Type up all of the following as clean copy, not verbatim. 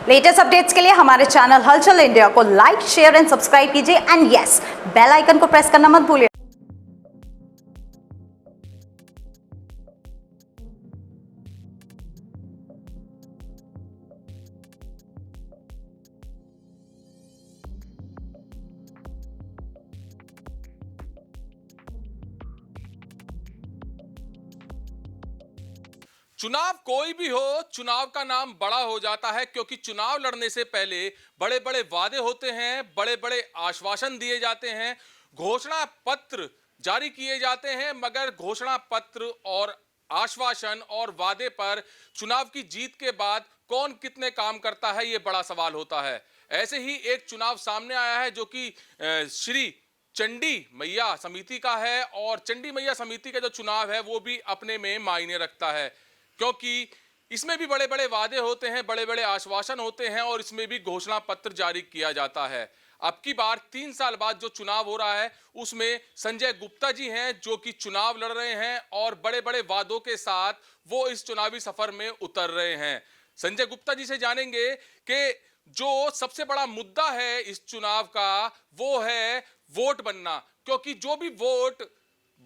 Latest updates के लिए हमारे चैनल हलचल इंडिया को लाइक, शेयर एंड सब्सक्राइब कीजिए एंड यस, बेल आइकन को प्रेस करना मत भूलिए। चुनाव कोई भी हो, चुनाव का नाम बड़ा हो जाता है क्योंकि चुनाव लड़ने से पहले बड़े बड़े वादे होते हैं, बड़े बड़े आश्वासन दिए जाते हैं, घोषणा पत्र जारी किए जाते हैं। मगर घोषणा पत्र और आश्वासन और वादे पर चुनाव की जीत के बाद कौन कितने काम करता है, ये बड़ा सवाल होता है। ऐसे ही एक चुनाव सामने आया है जो कि श्री चंडी मैया समिति का है, और चंडी मैया समिति का जो चुनाव है वो भी अपने में मायने रखता है क्योंकि इसमें भी बड़े बड़े वादे होते हैं, बड़े बड़े आश्वासन होते हैं और इसमें भी घोषणा पत्र जारी किया जाता है। अब की बार 3 साल बाद जो चुनाव हो रहा है उसमें संजय गुप्ता जी हैं जो कि चुनाव लड़ रहे हैं और बड़े बड़े वादों के साथ वो इस चुनावी सफर में उतर रहे हैं। संजय गुप्ता जी से जानेंगे कि जो सबसे बड़ा मुद्दा है इस चुनाव का वो है वोट बनना, क्योंकि जो भी वोट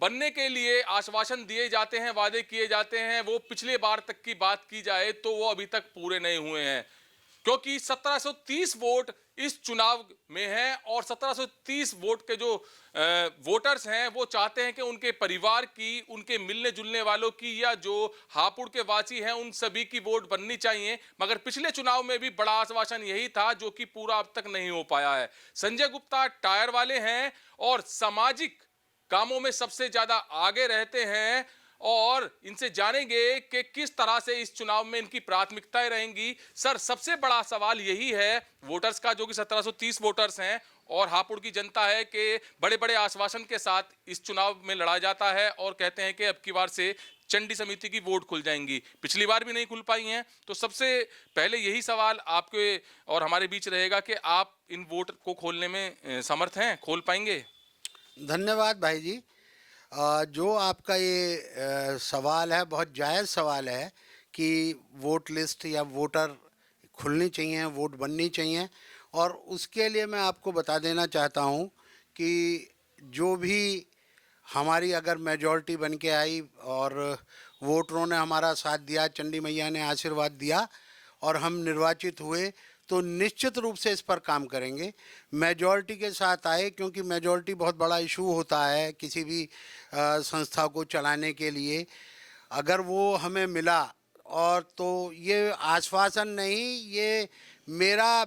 बनने के लिए आश्वासन दिए जाते हैं, वादे किए जाते हैं, वो पिछले बार तक की बात की जाए तो वो अभी तक पूरे नहीं हुए हैं क्योंकि 1730 वोट इस चुनाव में हैं और 1730 वोट के जो वोटर्स हैं वो चाहते हैं कि उनके परिवार की, उनके मिलने जुलने वालों की या जो हापुड़ के वासी हैं उन सभी की वोट बननी चाहिए। मगर पिछले चुनाव में भी बड़ा आश्वासन यही था जो कि पूरा अब तक नहीं हो पाया है। संजय गुप्ता टायर वाले हैं और सामाजिक कामों में सबसे ज्यादा आगे रहते हैं और इनसे जानेंगे कि किस तरह से इस चुनाव में इनकी प्राथमिकताएं रहेंगी। सर, सबसे बड़ा सवाल यही है वोटर्स का, जो कि 1730 वोटर्स हैं और हापुड़ की जनता है, कि बड़े बड़े आश्वासन के साथ इस चुनाव में लड़ा जाता है और कहते हैं कि अब की बार से चंडी समिति की वोट खुल जाएंगी। पिछली बार भी नहीं खुल पाई हैं, तो सबसे पहले यही सवाल आपके और हमारे बीच रहेगा कि आप इन वोट को खोलने में समर्थ हैं, खोल पाएंगे? धन्यवाद भाई जी। जो आपका ये सवाल है बहुत जायज़ सवाल है कि वोट लिस्ट या वोटर खुलनी चाहिए, वोट बननी चाहिए। और उसके लिए मैं आपको बता देना चाहता हूँ कि जो भी हमारी अगर मेजॉरिटी बन के आई और वोटरों ने हमारा साथ दिया, चंडी मैया ने आशीर्वाद दिया और हम निर्वाचित हुए, तो निश्चित रूप से इस पर काम करेंगे। मेजॉरिटी के साथ आए, क्योंकि मेजॉरिटी बहुत बड़ा इशू होता है किसी भी संस्था को चलाने के लिए। अगर वो हमें मिला, और तो ये आश्वासन नहीं, ये मेरा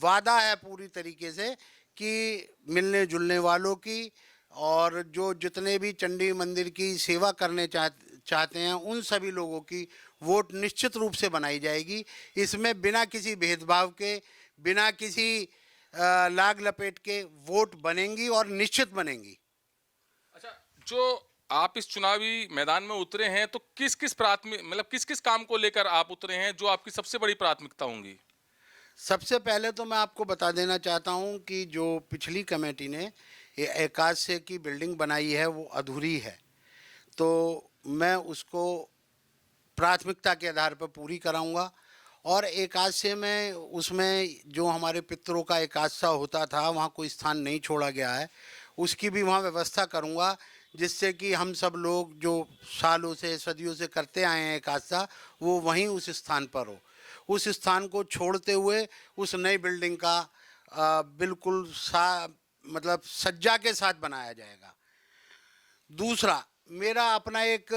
वादा है पूरी तरीके से कि मिलने जुलने वालों की और जो जितने भी चंडी मंदिर की सेवा करने चाहते हैं उन सभी लोगों की वोट निश्चित रूप से बनाई जाएगी। इसमें बिना किसी भेदभाव के, बिना किसी लाग लपेट के वोट बनेंगी और निश्चित बनेंगी। अच्छा, जो आप इस चुनावी मैदान में उतरे हैं तो किस किस प्राथमिक मतलब किस किस काम को लेकर आप उतरे हैं जो आपकी सबसे बड़ी प्राथमिकता होंगी? सबसे पहले तो मैं आपको बता देना चाहता हूं कि जो पिछली कमेटी ने ये एकादश की बिल्डिंग बनाई है वो अधूरी है, तो मैं उसको प्राथमिकता के आधार पर पूरी कराऊंगा। और एकादश में उसमें जो हमारे पितरों का एकादशा होता था वहाँ कोई स्थान नहीं छोड़ा गया है, उसकी भी वहाँ व्यवस्था करूँगा, जिससे कि हम सब लोग जो सालों से सदियों से करते आए हैं एकादशा, वो वहीं उस स्थान पर हो। उस स्थान को छोड़ते हुए उस नई बिल्डिंग का बिल्कुल मतलब सज्जा के साथ बनाया जाएगा। दूसरा, मेरा अपना एक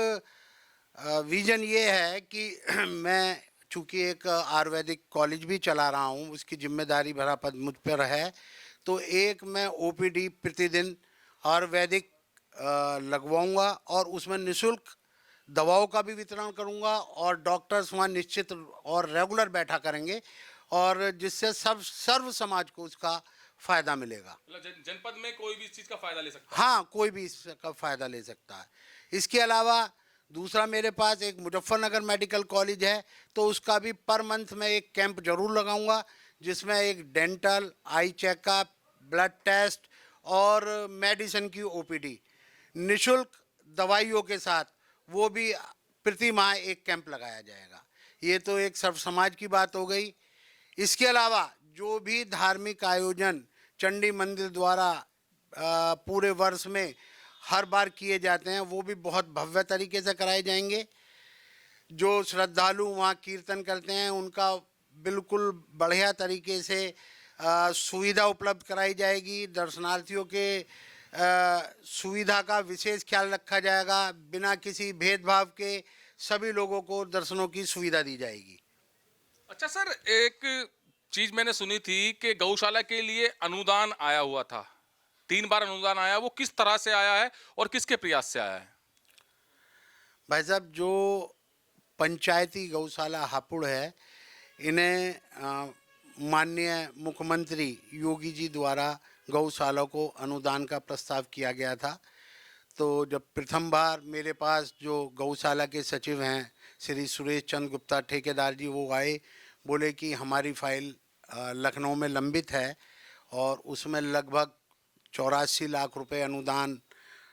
विज़न ये है कि मैं चूँकि एक आयुर्वेदिक कॉलेज भी चला रहा हूँ, उसकी जिम्मेदारी भरा पद मुझ पर है, तो एक मैं ओपीडी प्रतिदिन आयुर्वेदिक लगवाऊंगा और उसमें निःशुल्क दवाओं का भी वितरण करूंगा और डॉक्टर्स वहाँ निश्चित और रेगुलर बैठा करेंगे, और जिससे सब सर्व समाज को उसका फ़ायदा मिलेगा। मतलब जनपद में कोई भी इस चीज का फायदा ले सकता है? हाँ, कोई भी इसका फ़ायदा ले सकता है। इसके अलावा दूसरा, मेरे पास एक मुजफ्फरनगर मेडिकल कॉलेज है, तो उसका भी पर मंथ में एक कैंप जरूर लगाऊंगा, जिसमें एक dental, eye checkup, blood test और मेडिसिन की ओपीडी निःशुल्क दवाइयों के साथ, वो भी प्रति माह एक कैंप लगाया जाएगा। ये तो एक सर्व समाज की बात हो गई। इसके अलावा जो भी धार्मिक आयोजन चंडी मंदिर द्वारा पूरे वर्ष में हर बार किए जाते हैं वो भी बहुत भव्य तरीके से कराए जाएंगे। जो श्रद्धालु वहाँ कीर्तन करते हैं उनका बिल्कुल बढ़िया तरीके से सुविधा उपलब्ध कराई जाएगी। दर्शनार्थियों के सुविधा का विशेष ख्याल रखा जाएगा। बिना किसी भेदभाव के सभी लोगों को दर्शनों की सुविधा दी जाएगी। अच्छा सर, एक चीज मैंने सुनी थी कि गौशाला के लिए अनुदान आया हुआ था, 3 बार अनुदान आया, वो किस तरह से आया है और किसके प्रयास से आया है? भाई साहब, जो पंचायती गौशाला हापुड़ है, इन्हें माननीय मुख्यमंत्री योगी जी द्वारा गौशाला को अनुदान का प्रस्ताव किया गया था। तो जब प्रथम बार मेरे पास जो गौशाला के सचिव हैं श्री सुरेश चंद्र गुप्ता ठेकेदार जी, वो आए, बोले कि हमारी फाइल लखनऊ में लंबित है और उसमें लगभग 84 लाख रुपए अनुदान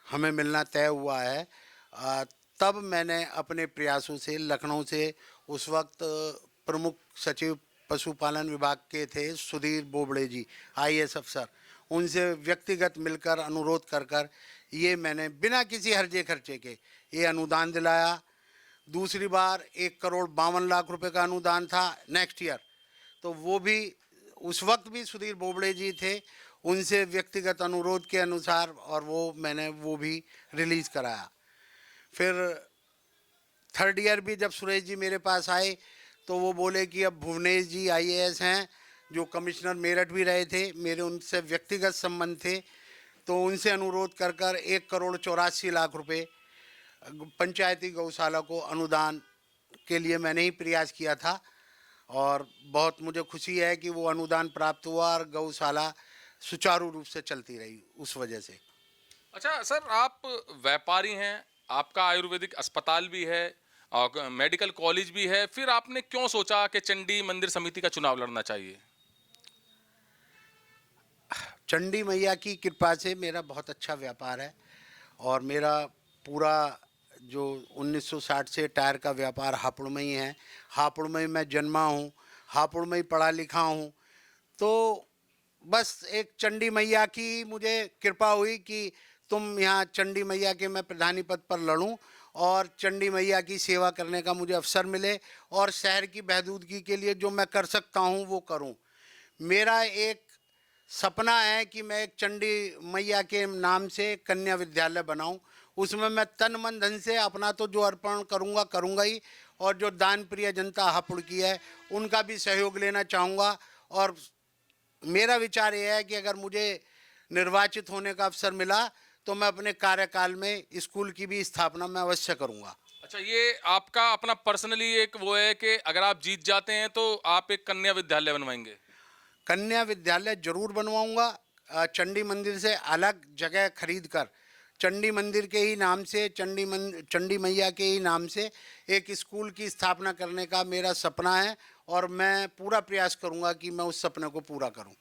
हमें मिलना तय हुआ है। तब मैंने अपने प्रयासों से लखनऊ से उस वक्त प्रमुख सचिव पशुपालन विभाग के थे सुधीर बोबड़े जी, IAS अफसर, उनसे व्यक्तिगत मिलकर अनुरोध कर ये मैंने बिना किसी हर्जे खर्चे के ये अनुदान दिलाया। दूसरी बार 1,52,00,000 रुपए का अनुदान था नेक्स्ट ईयर, तो वो भी उस वक्त भी सुधीर बोबड़े जी थे, उनसे व्यक्तिगत अनुरोध के अनुसार और मैंने वो भी रिलीज़ कराया। फिर थर्ड ईयर भी जब सुरेश जी मेरे पास आए तो वो बोले कि अब भुवनेश जी IAS हैं, जो कमिश्नर मेरठ भी रहे थे, मेरे उनसे व्यक्तिगत संबंध थे, तो उनसे अनुरोध कर 1,84,00,000 रुपए पंचायती गौशाला को अनुदान के लिए मैंने ही प्रयास किया था और बहुत मुझे खुशी है कि वो अनुदान प्राप्त हुआ और गौशाला सुचारू रूप से चलती रही उस वजह से। अच्छा सर, आप व्यापारी हैं, आपका आयुर्वेदिक अस्पताल भी है और मेडिकल कॉलेज भी है, फिर आपने क्यों सोचा कि चंडी मंदिर समिति का चुनाव लड़ना चाहिए? चंडी मैया की कृपा से मेरा बहुत अच्छा व्यापार है और मेरा पूरा जो 1960 से टायर का व्यापार हापुड़ में ही है। हापुड़ में ही मैं जन्मा हूँ, हापुड़ में ही पढ़ा लिखा हूँ। तो बस एक चंडी मैया की मुझे कृपा हुई कि तुम यहाँ चंडी मैया के मैं प्रधानी पद पर लड़ूं और चंडी मैया की सेवा करने का मुझे अवसर मिले और शहर की बहबूदगी के लिए जो मैं कर सकता हूँ वो करूँ। मेरा एक सपना है कि मैं एक चंडी मैया के नाम से कन्या विद्यालय बनाऊं। उसमें मैं तन मन धन से अपना तो जो अर्पण करूंगा ही, और जो दान प्रिय जनता हापुड़ की है उनका भी सहयोग लेना चाहूँगा। और मेरा विचार ये है कि अगर मुझे निर्वाचित होने का अवसर मिला तो मैं अपने कार्यकाल में स्कूल की भी स्थापना मैं अवश्य करूँगा। अच्छा, ये आपका अपना पर्सनली एक वो है कि अगर आप जीत जाते हैं तो आप एक कन्या विद्यालय बनवाएंगे? कन्या विद्यालय जरूर बनवाऊंगा। चंडी मंदिर से अलग जगह खरीद कर चंडी मंदिर के ही नाम से, चंडी मैया के ही नाम से एक स्कूल की स्थापना करने का मेरा सपना है और मैं पूरा प्रयास करूंगा कि मैं उस सपने को पूरा करूं।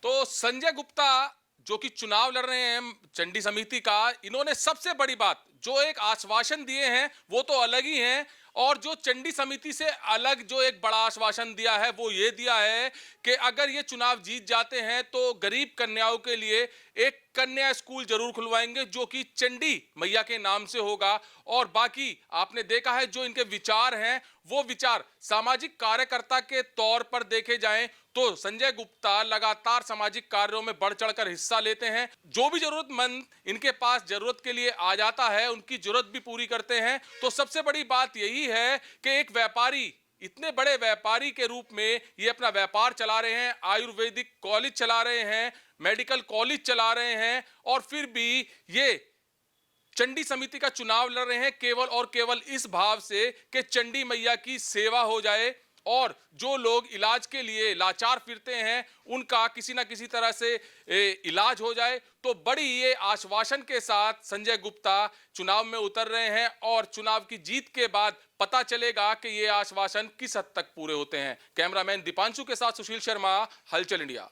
तो संजय गुप्ता जो कि चुनाव लड़ रहे हैं चंडी समिति का, इन्होंने सबसे बड़ी बात जो एक आश्वासन दिए हैं वो तो अलग ही हैं, और जो चंडी समिति से अलग जो एक बड़ा आश्वासन दिया है वो ये दिया है कि अगर ये चुनाव जीत जाते हैं तो गरीब कन्याओं के लिए एक कन्या स्कूल जरूर खुलवाएंगे जो कि चंडी मैया के नाम से होगा। और बाकी आपने देखा है जो इनके विचार हैं वो विचार सामाजिक कार्यकर्ता के तौर पर देखे जाएं तो संजय गुप्ता लगातार सामाजिक कार्यों में बढ़ चढ़कर हिस्सा लेते हैं। जो भी जरूरतमंद इनके पास जरूरत के लिए आ जाता है उनकी जरूरत भी पूरी करते हैं। तो सबसे बड़ी बात यही है कि एक व्यापारी, इतने बड़े व्यापारी के रूप में ये अपना व्यापार चला रहे हैं, आयुर्वेदिक कॉलेज चला रहे हैं, मेडिकल कॉलेज चला रहे हैं, और फिर भी ये चंडी समिति का चुनाव लड़ रहे हैं केवल और केवल इस भाव से कि चंडी मैया की सेवा हो जाए और जो लोग इलाज के लिए लाचार फिरते हैं उनका किसी ना किसी तरह से इलाज हो जाए। तो बड़ी ये आश्वासन के साथ संजय गुप्ता चुनाव में उतर रहे हैं और चुनाव की जीत के बाद पता चलेगा कि ये आश्वासन किस हद तक पूरे होते हैं। कैमरामैन दीपांशु के साथ सुशील शर्मा, हलचल इंडिया।